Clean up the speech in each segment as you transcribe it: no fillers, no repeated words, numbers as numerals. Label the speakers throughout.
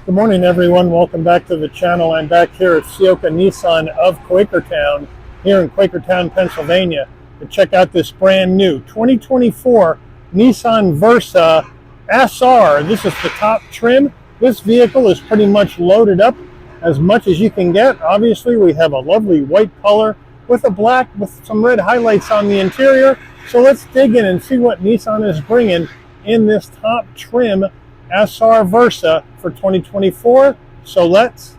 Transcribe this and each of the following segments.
Speaker 1: Good morning, everyone. Welcome back to the channel. I'm back here at Ciocca Nissan of Quakertown here in Quakertown, Pennsylvania to check out this brand new 2024 Nissan Versa SR. This is the top trim. This vehicle is pretty much loaded up as much as you can get. Obviously, we have a lovely white color with a black with some red highlights on the interior. So let's dig in and see what Nissan is bringing in this top trim SR Versa for 2024. So let's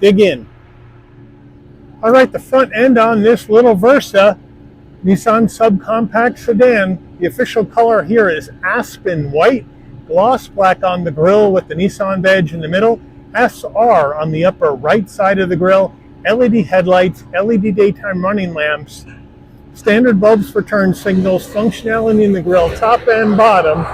Speaker 1: dig in. All right, the front end on this little Versa, Nissan subcompact sedan. The official color here is Aspen White, gloss black on the grille with the Nissan badge in the middle, SR on the upper right side of the grille, LED headlights, LED daytime running lamps, standard bulbs for turn signals, functionality in the grille, top and bottom.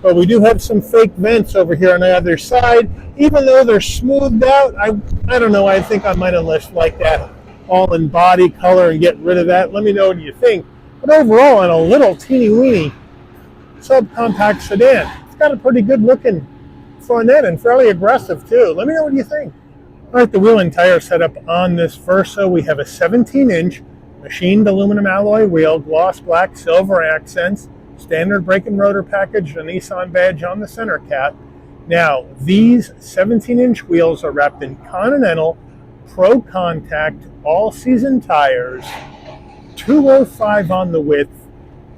Speaker 1: But we do have some fake vents over here on the other side. Even though they're smoothed out, I don't know, I think I might have liked that all in body color and get rid of that. Let me know what you think. But overall, on a little teeny weeny subcompact sedan, it's got a pretty good looking front end and fairly aggressive too. Let me know what you think. All right, the wheel and tire setup on this Versa. We have a 17-inch machined aluminum alloy wheel, gloss black, silver accents, standard brake and rotor package, a Nissan badge on the center cap. Now, these 17-inch wheels are wrapped in Continental Pro Contact all-season tires, 205 on the width,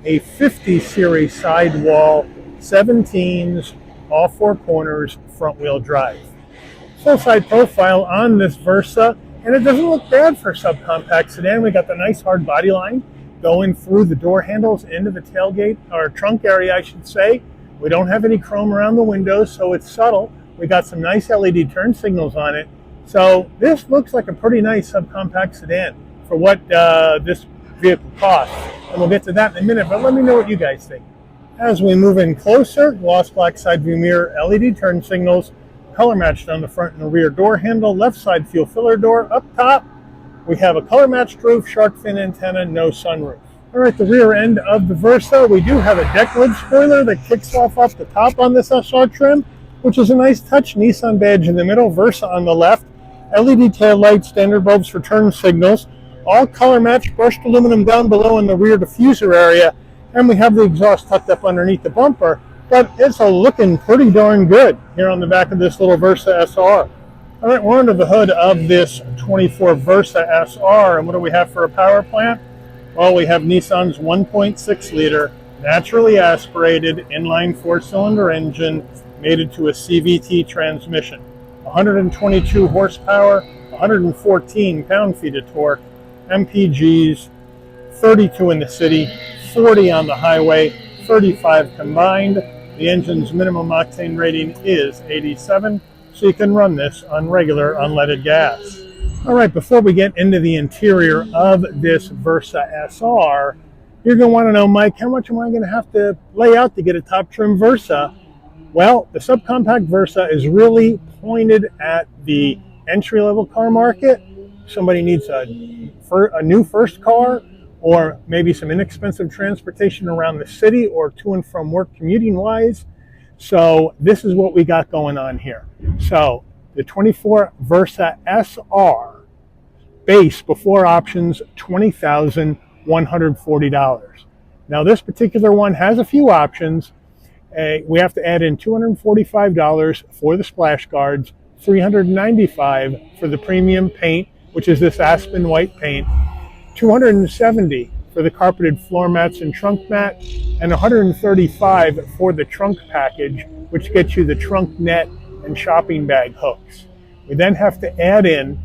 Speaker 1: a 50 series sidewall, 17s, all four corners, front-wheel drive. Full side profile on this Versa, and it doesn't look bad for a subcompact sedan. We got the nice hard body line going through the door handles into the tailgate, or trunk area, I should say. We don't have any chrome around the windows, so it's subtle. We got some nice LED turn signals on it. So this looks like a pretty nice subcompact sedan for what this vehicle costs. And we'll get to that in a minute, but let me know what you guys think. As we move in closer, gloss black side view mirror, LED turn signals, color matched on the front and the rear door handle, left side fuel filler door. Up top, we have a color matched roof, shark fin antenna, no sunroof. All right, the rear end of the Versa, we do have a deck lid spoiler that kicks off the top on this SR trim, which is a nice touch. Nissan badge in the middle, Versa on the left, LED tail lights, standard bulbs for turn signals, all color matched, brushed aluminum down below in the rear diffuser area, and we have the exhaust tucked up underneath the bumper, but it's looking pretty darn good here on the back of this little Versa SR. All right, we're under the hood of this 24 Versa SR, and what do we have for a power plant? Well, we have Nissan's 1.6 liter, naturally aspirated, inline 4-cylinder engine, mated to a CVT transmission. 122 horsepower, 114 pound-feet of torque, MPGs, 32 in the city, 40 on the highway, 35 combined. The engine's minimum octane rating is 87, so you can run this on regular unleaded gas. All right, before we get into the interior of this Versa SR, you're going to want to know, Mike, how much am I going to have to lay out to get a top trim Versa? Well, the subcompact Versa is really pointed at the entry-level car market. Somebody needs a new first car, or maybe some inexpensive transportation around the city or to and from work commuting wise. So this is what we got going on here. So the 24 Versa SR, base before options, $20,140. Now this particular one has a few options. We have to add in $245 for the splash guards, $395 for the premium paint, which is this Aspen White paint, $270 for the carpeted floor mats and trunk mat, and $135 for the trunk package, which gets you the trunk net and shopping bag hooks. We then have to add in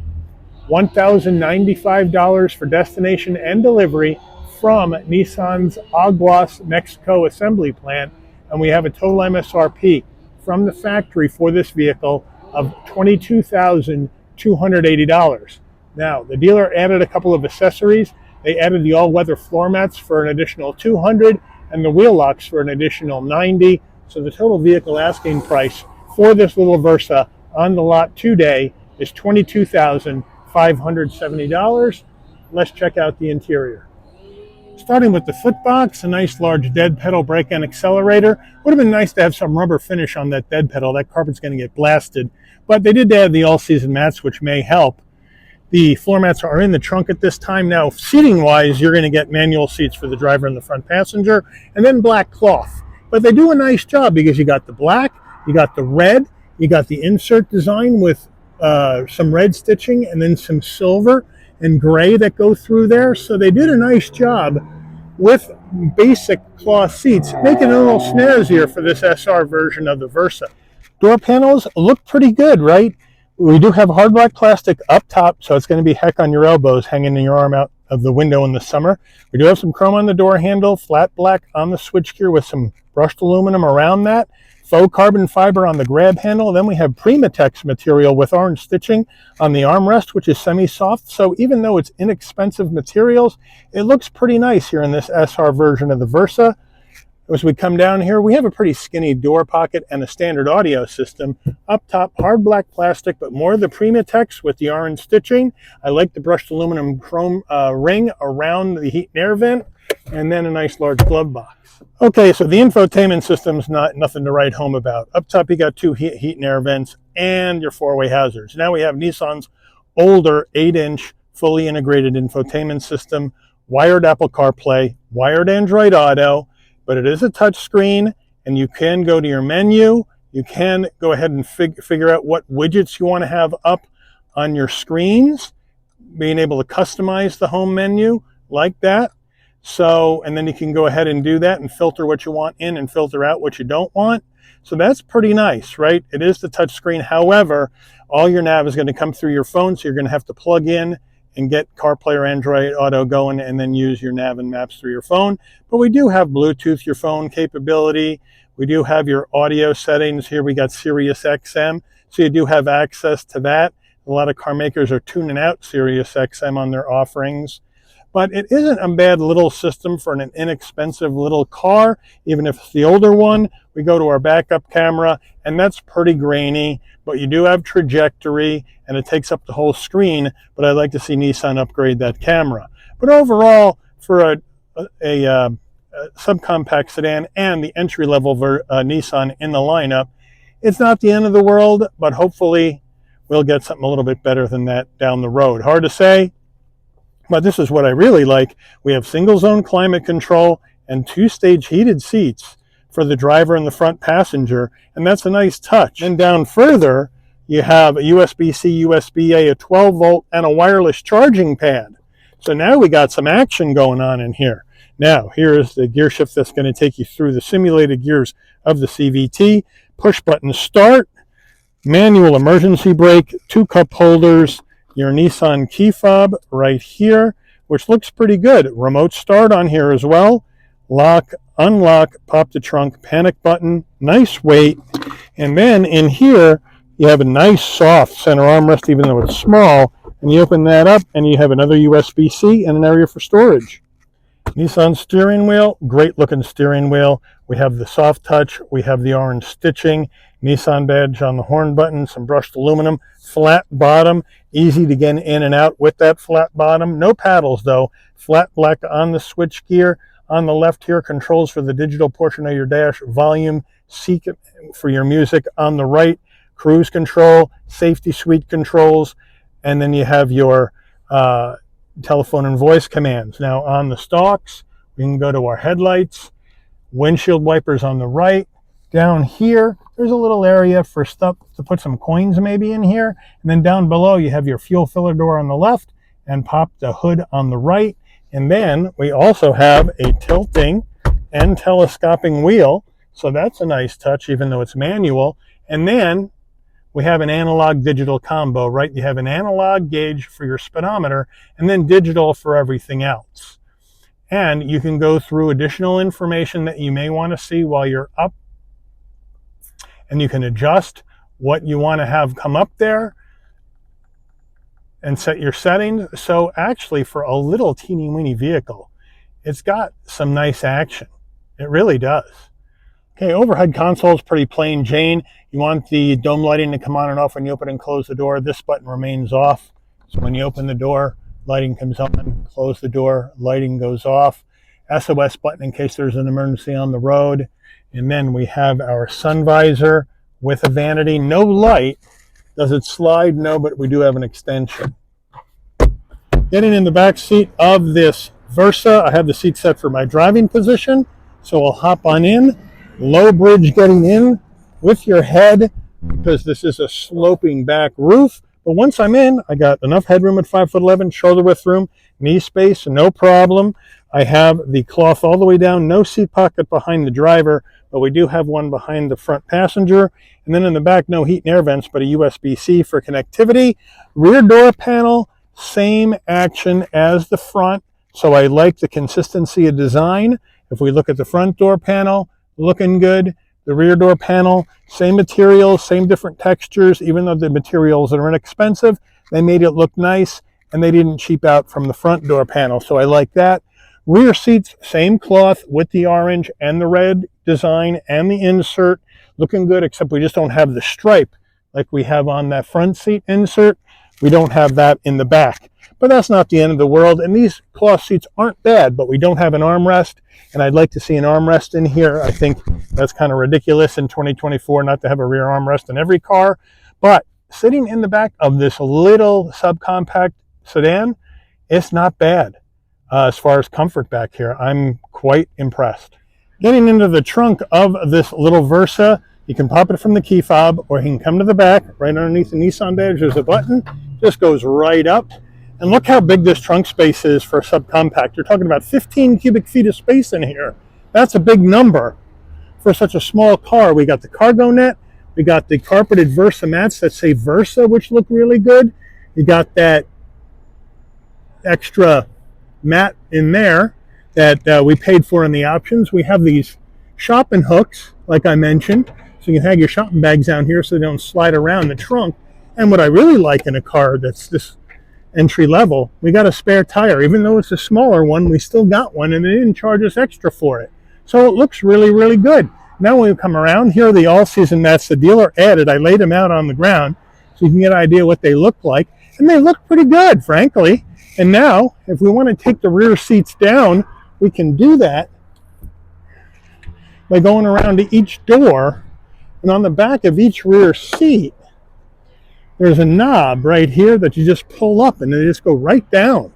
Speaker 1: $1,095 for destination and delivery from Nissan's Aguas, Mexico assembly plant, and we have a total MSRP from the factory for this vehicle of $22,280. Now, the dealer added a couple of accessories. They added the all-weather floor mats for an additional $200 and the wheel locks for an additional $90. So the total vehicle asking price for this little Versa on the lot today is $22,570. Let's check out the interior. Starting with the footbox, a nice large dead pedal brake and accelerator. Would have been nice to have some rubber finish on that dead pedal. That carpet's going to get blasted. But they did add the all-season mats, which may help. The floor mats are in the trunk at this time. Now, seating-wise, you're going to get manual seats for the driver and the front passenger, and then black cloth. But they do a nice job because you got the black, you got the red, you got the insert design with some red stitching, and then some silver and gray that go through there. So they did a nice job with basic cloth seats, making it a little snazzier for this SR version of the Versa. Door panels look pretty good, right? We do have hard black plastic up top, so it's going to be heck on your elbows, hanging your arm out of the window in the summer. We do have some chrome on the door handle, flat black on the switchgear with some brushed aluminum around that, faux carbon fiber on the grab handle. Then we have Primatex material with orange stitching on the armrest, which is semi-soft. So even though it's inexpensive materials, it looks pretty nice here in this SR version of the Versa. As we come down here, we have a pretty skinny door pocket and a standard audio system. Up top, hard black plastic, but more of the Primatex with the orange stitching. I like the brushed aluminum chrome ring around the heat and air vent, and then a nice large glove box. Okay, so the infotainment system's nothing to write home about. Up top, you got two heat and air vents and your four-way hazards. Now we have Nissan's older 8-inch fully integrated infotainment system, wired Apple CarPlay, wired Android Auto, but it is a touch screen, and you can go to your menu. You can go ahead and figure out what widgets you want to have up on your screens, being able to customize the home menu like that. So, and then you can go ahead and do that and filter what you want in and filter out what you don't want. So that's pretty nice, right? It is the touch screen. However, all your nav is going to come through your phone, so you're going to have to plug in and get CarPlay or Android Auto going and then use your nav and maps through your phone. But we do have Bluetooth your phone capability. We do have your audio settings. Here we got Sirius XM, so you do have access to that. A lot of car makers are tuning out Sirius XM on their offerings. But it isn't a bad little system for an inexpensive little car. Even if it's the older one, we go to our backup camera, and that's pretty grainy, but you do have trajectory, and it takes up the whole screen, but I'd like to see Nissan upgrade that camera. But overall, for a subcompact sedan and the entry-level Nissan in the lineup, it's not the end of the world, but hopefully we'll get something a little bit better than that down the road. Hard to say. But this is what I really like. We have single zone climate control and 2-stage heated seats for the driver and the front passenger, and that's a nice touch. And down further, you have a USB-C, USB-A, a 12-volt, and a wireless charging pad. So now we got some action going on in here. Now, here is the gear shift that's going to take you through the simulated gears of the CVT. Push button start, manual emergency brake, 2 cup holders, your Nissan key fob right here, which looks pretty good. Remote start on here as well. Lock, unlock, pop the trunk, panic button, nice weight. And then in here, you have a nice soft center armrest, even though it's small. And you open that up and you have another USB-C and an area for storage. Nissan steering wheel, great looking steering wheel. We have the soft touch, we have the orange stitching, Nissan badge on the horn button, some brushed aluminum, flat bottom, easy to get in and out with that flat bottom. No paddles though, flat black on the switch gear. On the left here, controls for the digital portion of your dash, volume, seek for your music. On the right, cruise control, safety suite controls, and then you have your telephone and voice commands. Now on the stalks, we can go to our headlights, windshield wipers on the right. Down here, there's a little area for stuff to put some coins maybe in here. And then down below, you have your fuel filler door on the left and pop the hood on the right. And then we also have a tilting and telescoping wheel. So that's a nice touch, even though it's manual. And then we have an analog digital combo, right? You have an analog gauge for your speedometer and then digital for everything else. And you can go through additional information that you may want to see while you're up. And you can adjust what you want to have come up there and set your settings. So actually, for a little teeny weeny vehicle, it's got some nice action. It really does. Okay, overhead console is pretty plain Jane. You want the dome lighting to come on and off when you open and close the door. This button remains off. So when you open the door, lighting comes on, close the door, lighting goes off. SOS button in case there's an emergency on the road. And then we have our sun visor with a vanity. No light. Does it slide? No, but we do have an extension. Getting in the back seat of this Versa, I have the seat set for my driving position, so I'll hop on in. Low bridge getting in with your head because this is a sloping back roof. But once I'm in, I got enough headroom at 5'11", shoulder width room, knee space, no problem. I have the cloth all the way down, no seat pocket behind the driver, but we do have one behind the front passenger. And then in the back, no heat and air vents, but a USB-C for connectivity. Rear door panel, same action as the front. So I like the consistency of design. If we look at the front door panel, looking good. The rear door panel, same materials, same different textures. Even though the materials are inexpensive, they made it look nice, and they didn't cheap out from the front door panel. So I like that. Rear seats, same cloth with the orange and the red design and the insert. Looking good, except we just don't have the stripe like we have on that front seat insert. We don't have that in the back. But that's not the end of the world. And these cloth seats aren't bad, but we don't have an armrest. And I'd like to see an armrest in here. I think that's kind of ridiculous in 2024 not to have a rear armrest in every car. But sitting in the back of this little subcompact sedan, it's not bad as far as comfort back here. I'm quite impressed. Getting into the trunk of this little Versa, you can pop it from the key fob, or you can come to the back. Right underneath the Nissan badge, there's a button. Just goes right up. And look how big this trunk space is for a subcompact. You're talking about 15 cubic feet of space in here. That's a big number for such a small car. We got the cargo net. We got the carpeted Versa mats that say Versa, which look really good. You got that extra mat in there that we paid for in the options. We have these shopping hooks, like I mentioned, so you can hang your shopping bags down here so they don't slide around the trunk. And what I really like in a car that's this entry level, we got a spare tire. Even though it's a smaller one, we still got one, and they didn't charge us extra for it. So it looks really, really good. Now when we come around, here are the all-season mats the dealer added. I laid them out on the ground so you can get an idea what they look like. And they look pretty good, frankly. And now, if we want to take the rear seats down, we can do that by going around to each door. And on the back of each rear seat, there's a knob right here that you just pull up and they just go right down.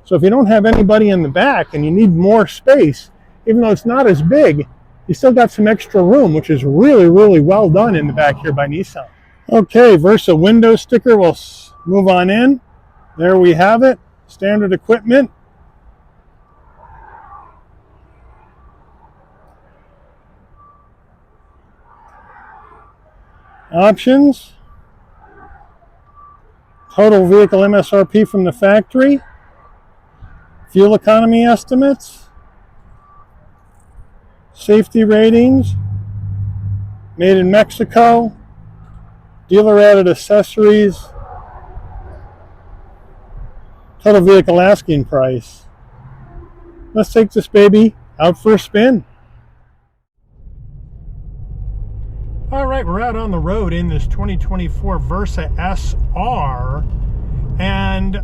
Speaker 1: So if you don't have anybody in the back and you need more space, even though it's not as big, you still got some extra room, which is really, really well done in the back here by Nissan. Okay, Versa window sticker. We'll move on in. There we have it. Standard equipment. Options. Total vehicle MSRP from the factory. Fuel economy estimates. Safety ratings. Made in Mexico. Dealer added accessories. Total vehicle asking price. Let's take this baby out for a spin. All right, we're out on the road in this 2024 Versa SR, and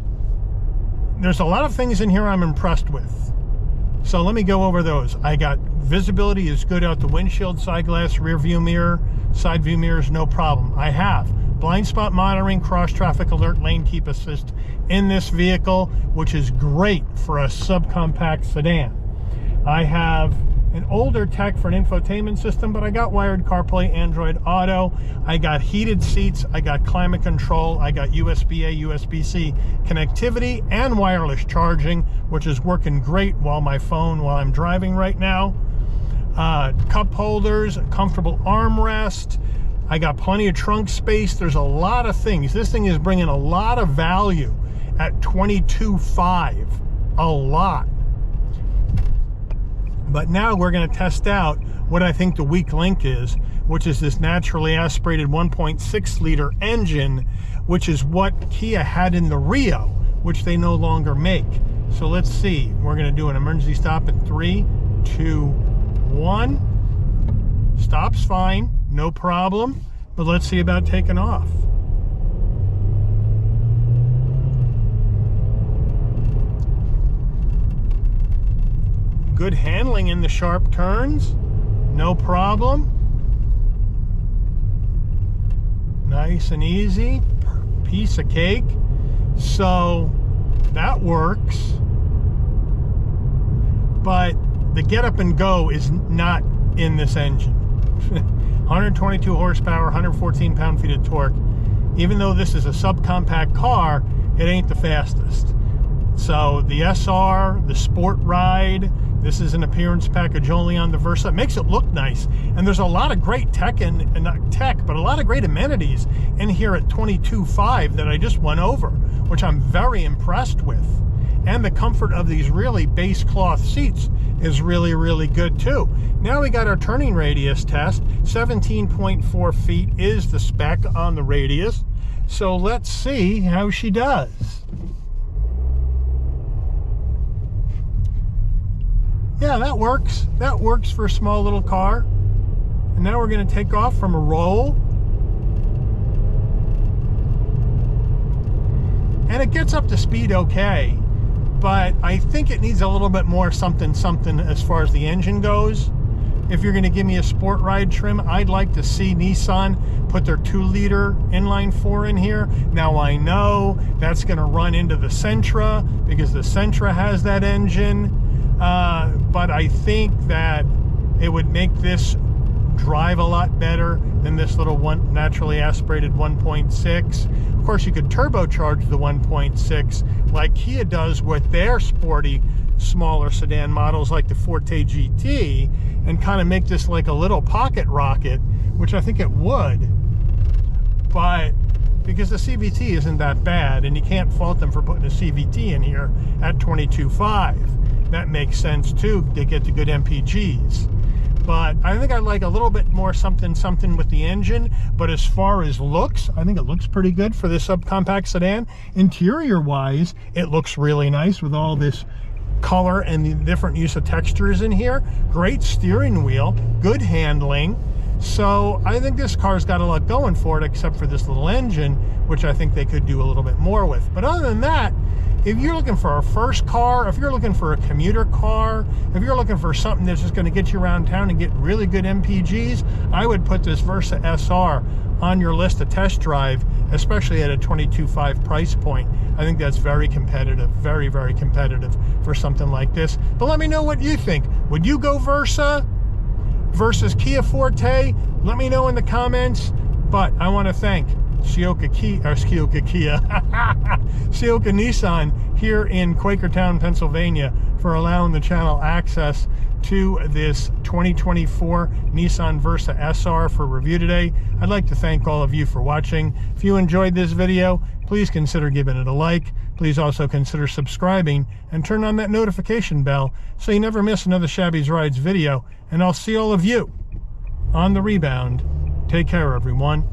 Speaker 1: there's a lot of things in here I'm impressed with. So let me go over those. I got visibility is good out the windshield, side glass, rear view mirror, side view mirrors, no problem. I have blind spot monitoring, cross traffic alert, lane keep assist in this vehicle, which is great for a subcompact sedan. I have an older tech for an infotainment system, but I got wired CarPlay, Android Auto. I got heated seats. I got climate control. I got USB-A, USB-C connectivity and wireless charging, which is working great while I'm driving right now. Cup holders, comfortable armrest. I got plenty of trunk space. There's a lot of things. This thing is bringing a lot of value at $22,500. A lot. But now we're going to test out what I think the weak link is, which is this naturally aspirated 1.6 liter engine, which is what Kia had in the Rio, which they no longer make. So let's see. We're going to do an emergency stop in 3, 2, 1. Stop's fine, no problem. But let's see about taking off. Good handling in the sharp turns. No problem. Nice and easy. Piece of cake. So that works. But the get up and go is not in this engine. 122 horsepower, 114 pound-feet of torque. Even though this is a subcompact car, it ain't the fastest. So the SR, the Sport Ride, this is an appearance package only on the Versa. It makes it look nice. And there's a lot of great tech, and not tech, but a lot of great amenities in here at 22.5 that I just went over, which I'm very impressed with. And the comfort of these really base cloth seats is really, really good too. Now we got our turning radius test. 17.4 feet is the spec on the radius. So let's see how she does. Yeah, that works. That works for a small little car. And now we're going to take off from a roll. And it gets up to speed okay. But I think it needs a little bit more something as far as the engine goes. If you're going to give me a Sport Ride trim, I'd like to see Nissan put their 2-liter inline-4 in here. Now I know that's going to run into the Sentra because the Sentra has that engine, but I think that it would make this drive a lot better than this little naturally aspirated 1.6. Of course, you could turbocharge the 1.6 like Kia does with their sporty smaller sedan models like the Forte GT, and kind of make this like a little pocket rocket, which I think it would. But because the CVT isn't that bad, and you can't fault them for putting a CVT in here at 22.5. That makes sense too. They get the good MPGs. But I think I like a little bit more something with the engine. But as far as looks, I think it looks pretty good for this subcompact sedan. Interior wise, it looks really nice with all this color and the different use of textures in here. Great steering wheel, good handling. So I think this car's got a lot going for it, except for this little engine, which I think they could do a little bit more with. But other than that, if you're looking for a first car, if you're looking for a commuter car, if you're looking for something that's just going to get you around town and get really good MPGs, I would put this Versa SR on your list to test drive, especially at a 22.5 price point. I think that's very competitive, very, very competitive for something like this. But let me know what you think. Would you go Versa versus Kia Forte? Let me know in the comments. But I want to thank Ciocca Nissan here in Quakertown, Pennsylvania, for allowing the channel access to this 2024 Nissan Versa SR for review today. I'd like to thank all of you for watching. If you enjoyed this video, please consider giving it a like. Please also consider subscribing and turn on that notification bell so you never miss another Shabby's Rides video. And I'll see all of you on the rebound. Take care, everyone.